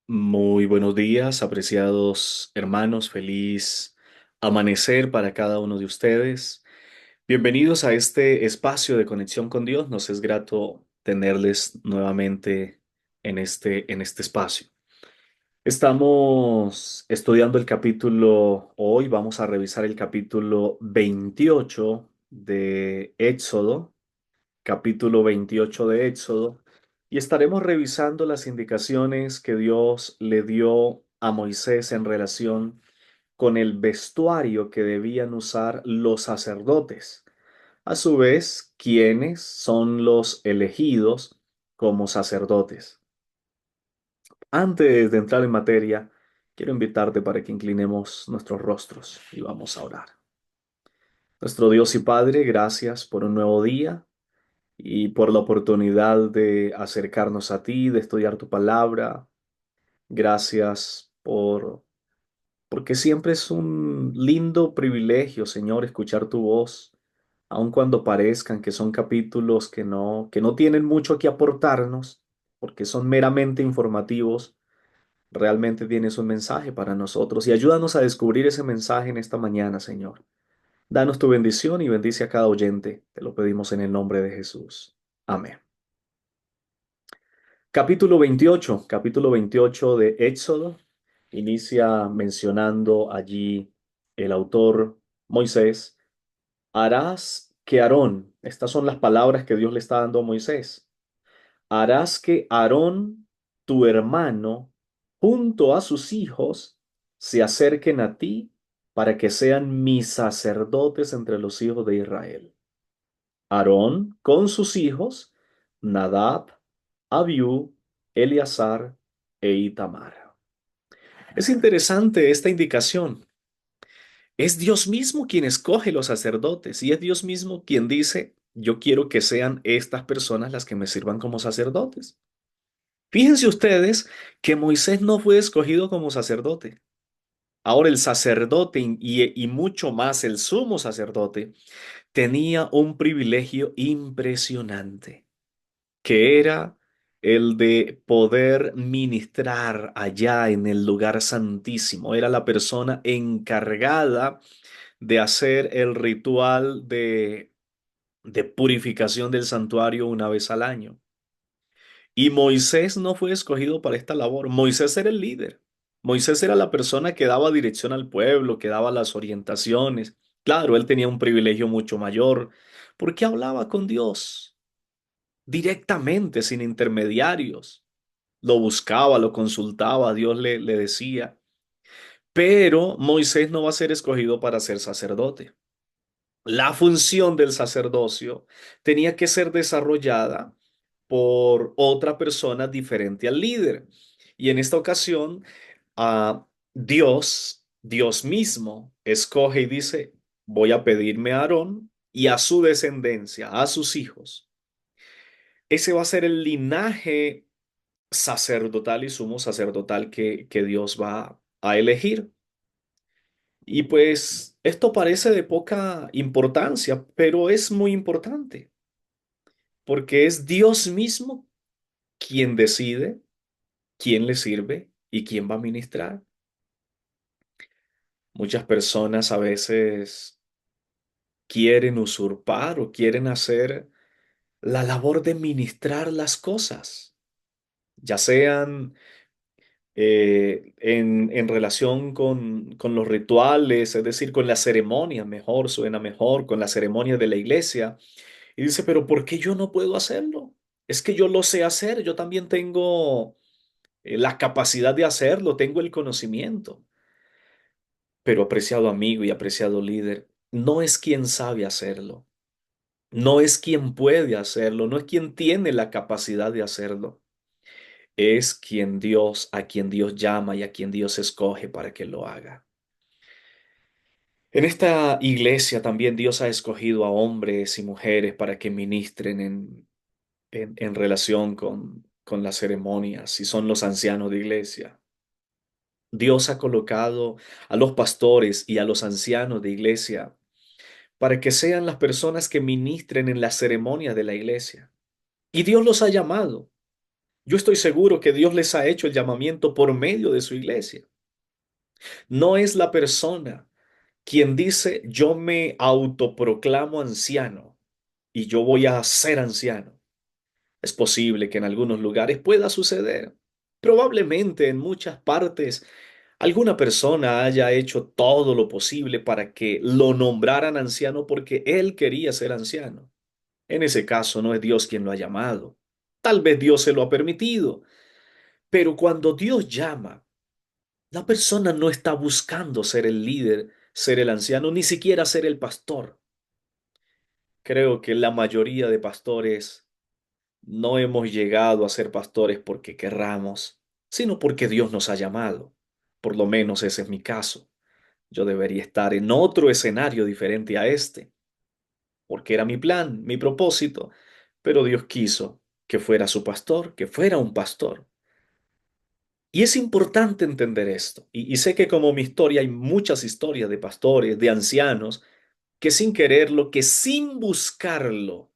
Muy buenos días, apreciados hermanos. Feliz amanecer para cada uno de ustedes. Bienvenidos a este espacio de conexión con Dios. Nos es grato tenerles nuevamente en este espacio. Estamos estudiando el capítulo, hoy vamos a revisar el capítulo 28 de Éxodo, capítulo 28 de Éxodo, y estaremos revisando las indicaciones que Dios le dio a Moisés en relación con el vestuario que debían usar los sacerdotes. A su vez, ¿quiénes son los elegidos como sacerdotes? Antes de entrar en materia, quiero invitarte para que inclinemos nuestros rostros y vamos a orar. Nuestro Dios y Padre, gracias por un nuevo día y por la oportunidad de acercarnos a ti, de estudiar tu palabra. Gracias porque siempre es un lindo privilegio, Señor, escuchar tu voz, aun cuando parezcan que son capítulos que no tienen mucho que aportarnos, porque son meramente informativos. Realmente tienes un mensaje para nosotros y ayúdanos a descubrir ese mensaje en esta mañana, Señor. Danos tu bendición y bendice a cada oyente. Te lo pedimos en el nombre de Jesús. Amén. Capítulo 28 de Éxodo, inicia mencionando allí el autor Moisés, harás que Aarón, estas son las palabras que Dios le está dando a Moisés, harás que Aarón, tu hermano, junto a sus hijos, se acerquen a ti para que sean mis sacerdotes entre los hijos de Israel. Aarón con sus hijos, Nadab, Abiú, Eleazar e Itamar. Es interesante esta indicación. Es Dios mismo quien escoge los sacerdotes y es Dios mismo quien dice, yo quiero que sean estas personas las que me sirvan como sacerdotes. Fíjense ustedes que Moisés no fue escogido como sacerdote. Ahora el sacerdote y mucho más el sumo sacerdote tenía un privilegio impresionante, que era el de poder ministrar allá en el lugar santísimo. Era la persona encargada de hacer el ritual de purificación del santuario una vez al año. Y Moisés no fue escogido para esta labor. Moisés era el líder. Moisés era la persona que daba dirección al pueblo, que daba las orientaciones. Claro, él tenía un privilegio mucho mayor porque hablaba con Dios directamente, sin intermediarios. Lo buscaba, lo consultaba, Dios le decía. Pero Moisés no va a ser escogido para ser sacerdote. La función del sacerdocio tenía que ser desarrollada por otra persona diferente al líder. Y en esta ocasión, Dios mismo, escoge y dice, voy a pedirme a Aarón y a su descendencia, a sus hijos. Ese va a ser el linaje sacerdotal y sumo sacerdotal que Dios va a elegir. Y pues esto parece de poca importancia, pero es muy importante, porque es Dios mismo quien decide quién le sirve y quién va a ministrar. Muchas personas a veces quieren usurpar o quieren hacer la labor de ministrar las cosas, ya sean en relación con los rituales, es decir, con la ceremonia, mejor, suena mejor, con la ceremonia de la iglesia. Y dice, pero ¿por qué yo no puedo hacerlo? Es que yo lo sé hacer, yo también tengo la capacidad de hacerlo, tengo el conocimiento. Pero apreciado amigo y apreciado líder, no es quien sabe hacerlo, no es quien puede hacerlo, no es quien tiene la capacidad de hacerlo, es a quien Dios llama y a quien Dios escoge para que lo haga. En esta iglesia también Dios ha escogido a hombres y mujeres para que ministren en relación con las ceremonias y son los ancianos de iglesia. Dios ha colocado a los pastores y a los ancianos de iglesia para que sean las personas que ministren en las ceremonias de la iglesia. Y Dios los ha llamado. Yo estoy seguro que Dios les ha hecho el llamamiento por medio de su iglesia. No es la persona quien dice, yo me autoproclamo anciano y yo voy a ser anciano. Es posible que en algunos lugares pueda suceder. Probablemente en muchas partes alguna persona haya hecho todo lo posible para que lo nombraran anciano porque él quería ser anciano. En ese caso no es Dios quien lo ha llamado. Tal vez Dios se lo ha permitido, pero cuando Dios llama, la persona no está buscando ser el líder, ser el anciano, ni siquiera ser el pastor. Creo que la mayoría de pastores no hemos llegado a ser pastores porque querramos, sino porque Dios nos ha llamado. Por lo menos ese es mi caso. Yo debería estar en otro escenario diferente a este, porque era mi plan, mi propósito, pero Dios quiso que fuera su pastor, que fuera un pastor. Y es importante entender esto. Y sé que como mi historia hay muchas historias de pastores, de ancianos, que sin quererlo, que sin buscarlo,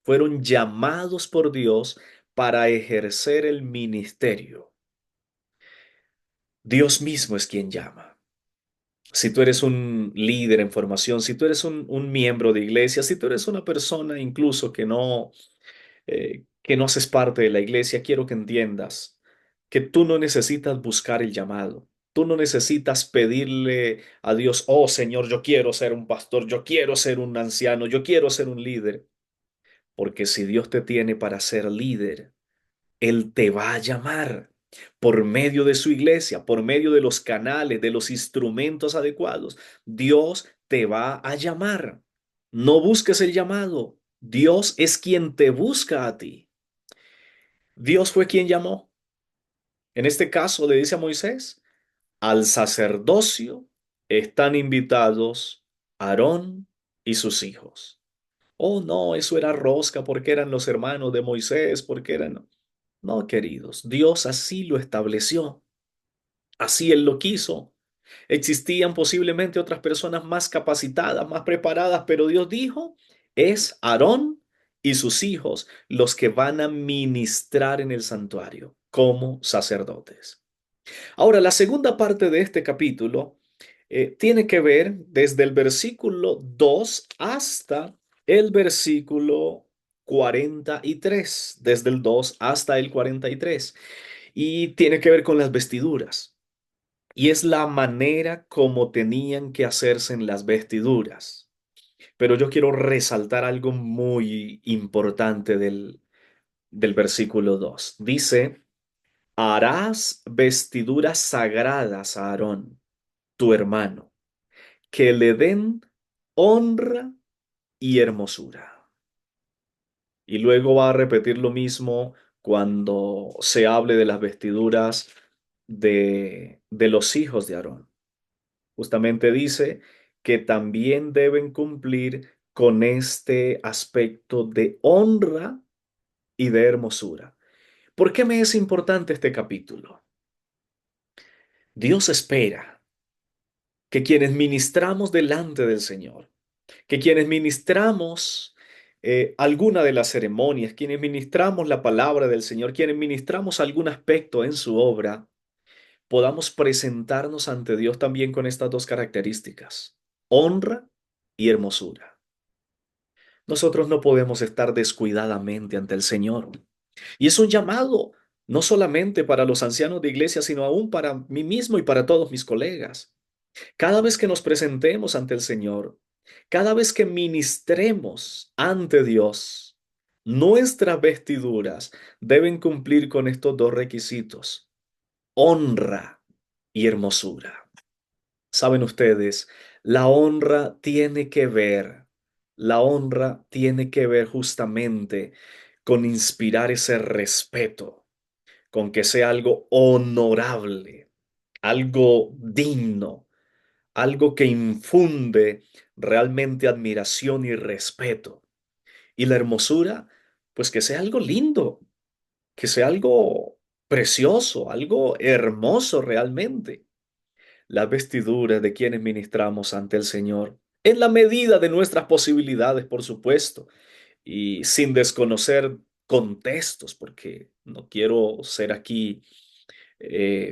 fueron llamados por Dios para ejercer el ministerio. Dios mismo es quien llama. Si tú eres un líder en formación, si tú eres un miembro de iglesia, si tú eres una persona incluso que no haces parte de la iglesia, quiero que entiendas que tú no necesitas buscar el llamado. Tú no necesitas pedirle a Dios, oh Señor, yo quiero ser un pastor, yo quiero ser un anciano, yo quiero ser un líder. Porque si Dios te tiene para ser líder, Él te va a llamar por medio de su iglesia, por medio de los canales, de los instrumentos adecuados. Dios te va a llamar. No busques el llamado. Dios es quien te busca a ti. Dios fue quien llamó. En este caso le dice a Moisés, al sacerdocio están invitados Aarón y sus hijos. Oh, no, eso era rosca porque eran los hermanos de Moisés, porque eran... No, queridos, Dios así lo estableció, así Él lo quiso. Existían posiblemente otras personas más capacitadas, más preparadas, pero Dios dijo, es Aarón y sus hijos los que van a ministrar en el santuario como sacerdotes. Ahora, la segunda parte de este capítulo tiene que ver desde el versículo 2 hasta el versículo 43, desde el 2 hasta el 43, y tiene que ver con las vestiduras. Y es la manera como tenían que hacerse en las vestiduras. Pero yo quiero resaltar algo muy importante del versículo 2. Dice, harás vestiduras sagradas a Aarón, tu hermano, que le den honra y hermosura. Y luego va a repetir lo mismo cuando se hable de las vestiduras de los hijos de Aarón. Justamente dice que también deben cumplir con este aspecto de honra y de hermosura. ¿Por qué me es importante este capítulo? Dios espera que quienes ministramos delante del Señor, que quienes ministramos alguna de las ceremonias, quienes ministramos la palabra del Señor, quienes ministramos algún aspecto en su obra, podamos presentarnos ante Dios también con estas dos características, honra y hermosura. Nosotros no podemos estar descuidadamente ante el Señor. Y es un llamado no solamente para los ancianos de iglesia, sino aún para mí mismo y para todos mis colegas. Cada vez que nos presentemos ante el Señor, cada vez que ministremos ante Dios, nuestras vestiduras deben cumplir con estos dos requisitos, honra y hermosura. Saben ustedes, la honra tiene que ver justamente con inspirar ese respeto, con que sea algo honorable, algo digno, algo que infunde realmente admiración y respeto. Y la hermosura, pues que sea algo lindo, que sea algo precioso, algo hermoso realmente. Las vestiduras de quienes ministramos ante el Señor, en la medida de nuestras posibilidades, por supuesto, y sin desconocer contextos, porque no quiero ser aquí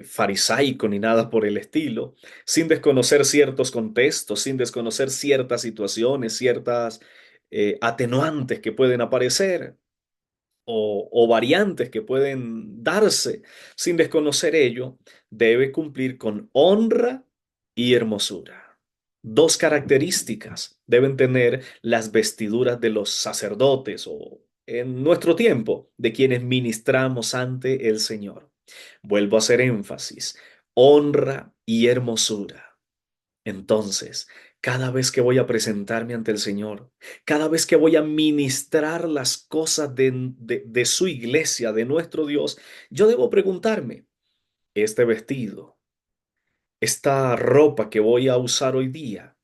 farisaico ni nada por el estilo, sin desconocer ciertos contextos, sin desconocer ciertas situaciones, ciertas atenuantes que pueden aparecer o variantes que pueden darse, sin desconocer ello, debe cumplir con honra y hermosura. Dos características deben tener las vestiduras de los sacerdotes o en nuestro tiempo de quienes ministramos ante el Señor. Vuelvo a hacer énfasis, honra y hermosura. Entonces, cada vez que voy a presentarme ante el Señor, cada vez que voy a ministrar las cosas de su iglesia, de nuestro Dios, yo debo preguntarme, ¿este vestido, esta ropa que voy a usar hoy día,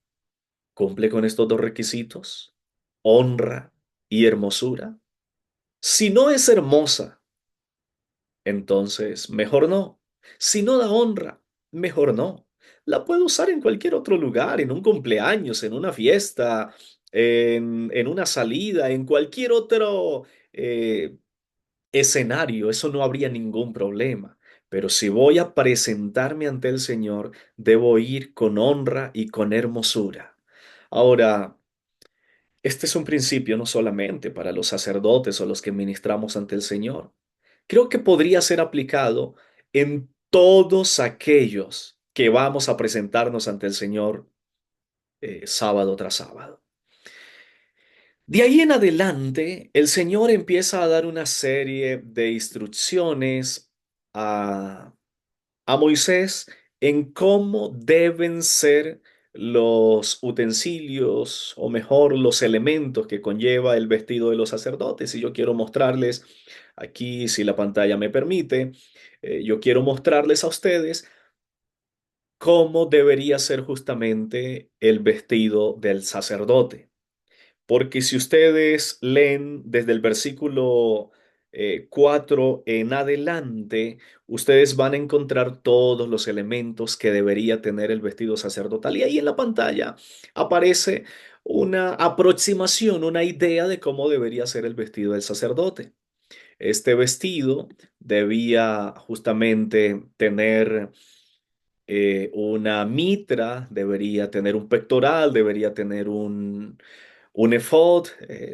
cumple con estos dos requisitos? Honra y hermosura. Si no es hermosa, entonces mejor no. Si no da honra, mejor no. La puedo usar en cualquier otro lugar, en un cumpleaños, en una fiesta, en una salida, en cualquier otro eh, escenario. Eso no habría ningún problema. Pero si voy a presentarme ante el Señor, debo ir con honra y con hermosura. Ahora, este es un principio no solamente para los sacerdotes o los que ministramos ante el Señor. Creo que podría ser aplicado en todos aquellos que vamos a presentarnos ante el Señor sábado tras sábado. De ahí en adelante, el Señor empieza a dar una serie de instrucciones a Moisés en cómo deben ser los utensilios, o mejor, los elementos que conlleva el vestido de los sacerdotes. Y yo quiero mostrarles aquí, si la pantalla me permite, yo quiero mostrarles a ustedes cómo debería ser justamente el vestido del sacerdote. Porque si ustedes leen desde el versículo 4 en adelante, ustedes van a encontrar todos los elementos que debería tener el vestido sacerdotal. Y ahí en la pantalla aparece una aproximación, una idea de cómo debería ser el vestido del sacerdote. Este vestido debía justamente tener una mitra, debería tener un pectoral, debería tener un efod,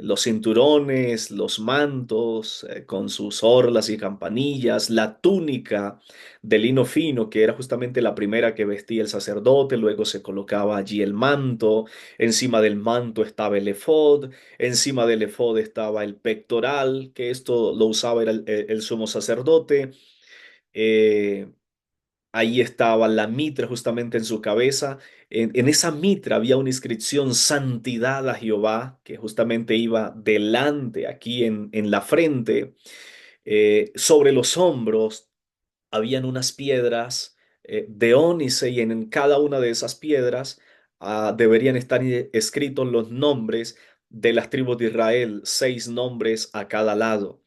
los cinturones, los mantos con sus orlas y campanillas, la túnica de lino fino, que era justamente la primera que vestía el sacerdote, luego se colocaba allí el manto, encima del manto estaba el efod, encima del efod estaba el pectoral, que esto lo usaba era el sumo sacerdote. Eh, Ahí estaba la mitra justamente en su cabeza. En esa mitra había una inscripción Santidad a Jehová, que justamente iba delante, aquí en la frente. Sobre los hombros habían unas piedras de ónice y en cada una de esas piedras deberían estar escritos los nombres de las tribus de Israel, 6 nombres a cada lado.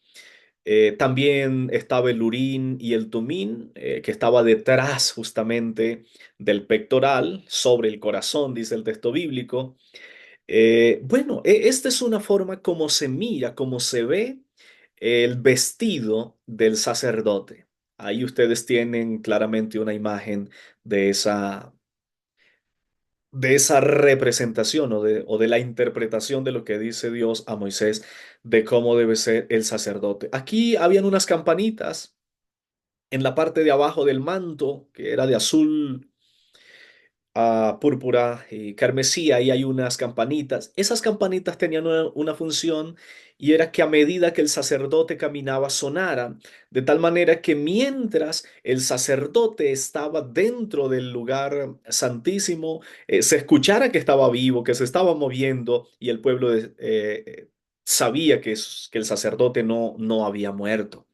También estaba el Urín y el Tumín, que estaba detrás justamente del pectoral, sobre el corazón, dice el texto bíblico. Bueno, esta es una forma como se mira, como se ve el vestido del sacerdote. Ahí ustedes tienen claramente una imagen de esa representación o de la interpretación de lo que dice Dios a Moisés de cómo debe ser el sacerdote. Aquí habían unas campanitas en la parte de abajo del manto, que era de azul, púrpura y carmesí, ahí hay unas campanitas. Esas campanitas tenían una función y era que a medida que el sacerdote caminaba sonaran, de tal manera que mientras el sacerdote estaba dentro del lugar santísimo, se escuchara que estaba vivo, que se estaba moviendo y el pueblo sabía que el sacerdote no había muerto.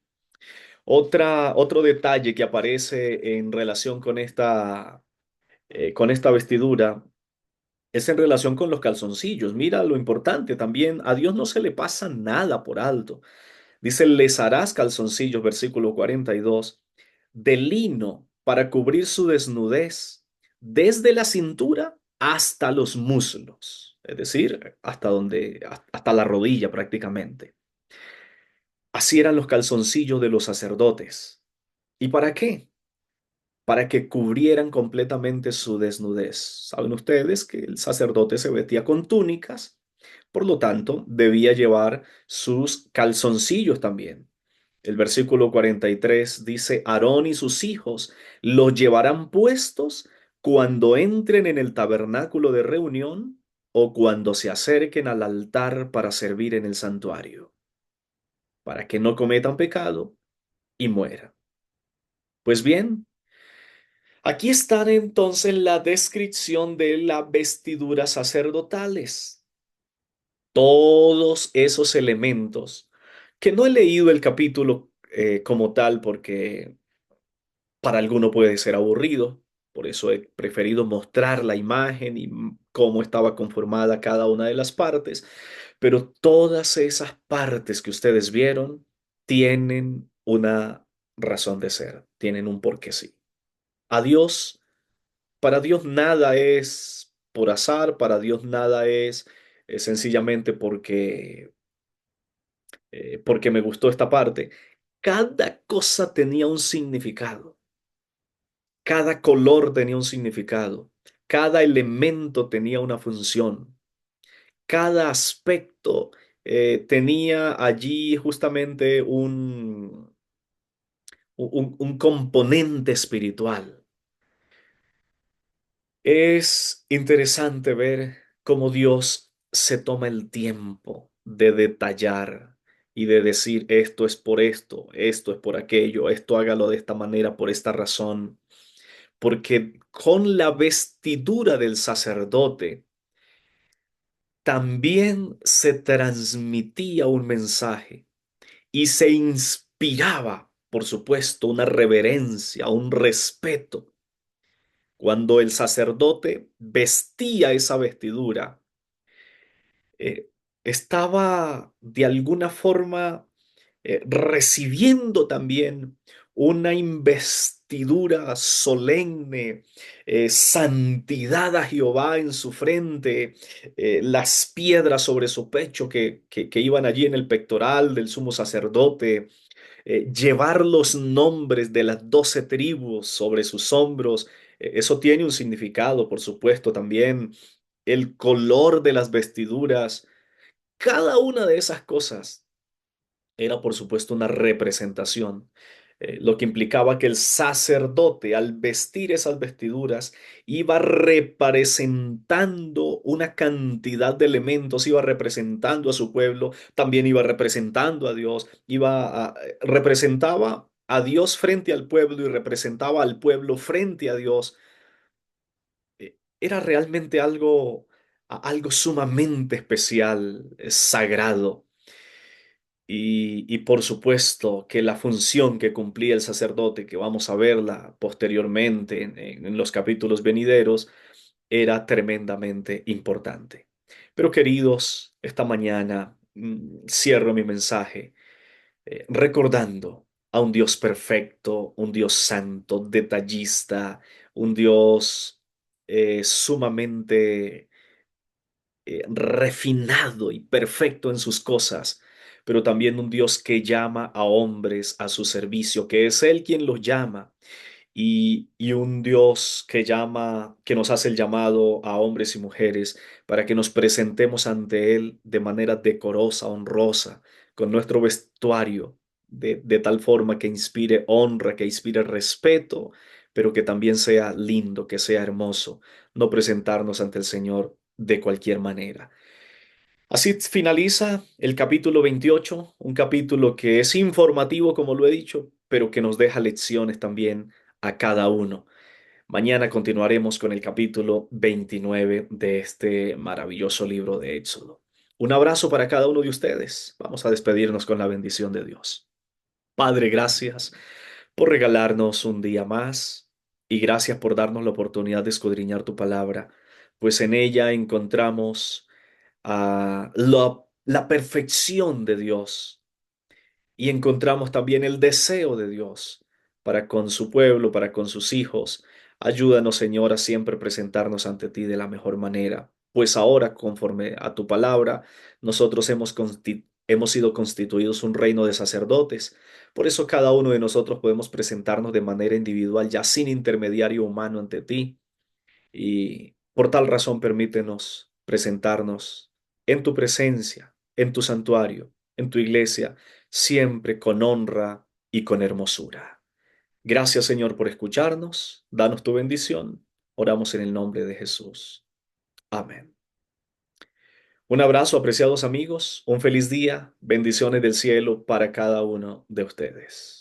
Otro detalle que aparece en relación con esta vestidura es en relación con los calzoncillos. Mira lo importante también, a Dios no se le pasa nada por alto. Dice, les harás calzoncillos, versículo 42, de lino para cubrir su desnudez, desde la cintura hasta los muslos, es decir, hasta la rodilla prácticamente. Así eran los calzoncillos de los sacerdotes. ¿Y para qué? Para que cubrieran completamente su desnudez. Saben ustedes que el sacerdote se vestía con túnicas, por lo tanto, debía llevar sus calzoncillos también. El versículo 43 dice, Aarón y sus hijos los llevarán puestos cuando entren en el tabernáculo de reunión o cuando se acerquen al altar para servir en el santuario, para que no cometan pecado y mueran. Pues bien, aquí está entonces la descripción de las vestiduras sacerdotales. Todos esos elementos, que no he leído el capítulo como tal porque para alguno puede ser aburrido, por eso he preferido mostrar la imagen y cómo estaba conformada cada una de las partes, pero todas esas partes que ustedes vieron tienen una razón de ser, tienen un porqué sí. A Dios, para Dios nada es por azar, para Dios nada es sencillamente porque me gustó esta parte. Cada cosa tenía un significado, cada color tenía un significado, cada elemento tenía una función, cada aspecto tenía allí justamente un componente espiritual. Es interesante ver cómo Dios se toma el tiempo de detallar y de decir esto es por aquello, esto hágalo de esta manera, por esta razón, porque con la vestidura del sacerdote también se transmitía un mensaje y se inspiraba, por supuesto, una reverencia, un respeto. Cuando el sacerdote vestía esa vestidura, eh, estaba de alguna forma recibiendo también una investidura solemne, santidad a Jehová en su frente, las piedras sobre su pecho que iban allí en el pectoral del sumo sacerdote, llevar los nombres de las 12 tribus sobre sus hombros. Eso tiene un significado, por supuesto, también el color de las vestiduras. Cada una de esas cosas era, por supuesto, una representación, lo que implicaba que el sacerdote, al vestir esas vestiduras, iba representando una cantidad de elementos, iba representando a su pueblo, también iba representando a Dios, representaba a Dios frente al pueblo y representaba al pueblo frente a Dios. Era realmente algo sumamente especial, sagrado. Y por supuesto que la función que cumplía el sacerdote, que vamos a verla posteriormente en los capítulos venideros, era tremendamente importante. Pero queridos, esta mañana cierro mi mensaje recordando a un Dios perfecto, un Dios santo, detallista, un Dios sumamente refinado y perfecto en sus cosas, pero también un Dios que llama a hombres a su servicio, que es Él quien los llama, y un Dios que llama, que nos hace el llamado a hombres y mujeres para que nos presentemos ante Él de manera decorosa, honrosa, con nuestro vestuario, de tal forma que inspire honra, que inspire respeto, pero que también sea lindo, que sea hermoso, no presentarnos ante el Señor de cualquier manera. Así finaliza el capítulo 28, un capítulo que es informativo, como lo he dicho, pero que nos deja lecciones también a cada uno. Mañana continuaremos con el capítulo 29 de este maravilloso libro de Éxodo. Un abrazo para cada uno de ustedes. Vamos a despedirnos con la bendición de Dios. Padre, gracias por regalarnos un día más y gracias por darnos la oportunidad de escudriñar tu palabra, pues en ella encontramos la perfección de Dios y encontramos también el deseo de Dios para con su pueblo, para con sus hijos. Ayúdanos, Señor, a siempre presentarnos ante ti de la mejor manera, pues ahora, conforme a tu palabra, nosotros hemos hemos sido constituidos un reino de sacerdotes. Por eso cada uno de nosotros podemos presentarnos de manera individual, ya sin intermediario humano ante ti. Y por tal razón permítenos presentarnos en tu presencia, en tu santuario, en tu iglesia, siempre con honra y con hermosura. Gracias, Señor, por escucharnos. Danos tu bendición. Oramos en el nombre de Jesús. Amén. Un abrazo, apreciados amigos. Un feliz día. Bendiciones del cielo para cada uno de ustedes.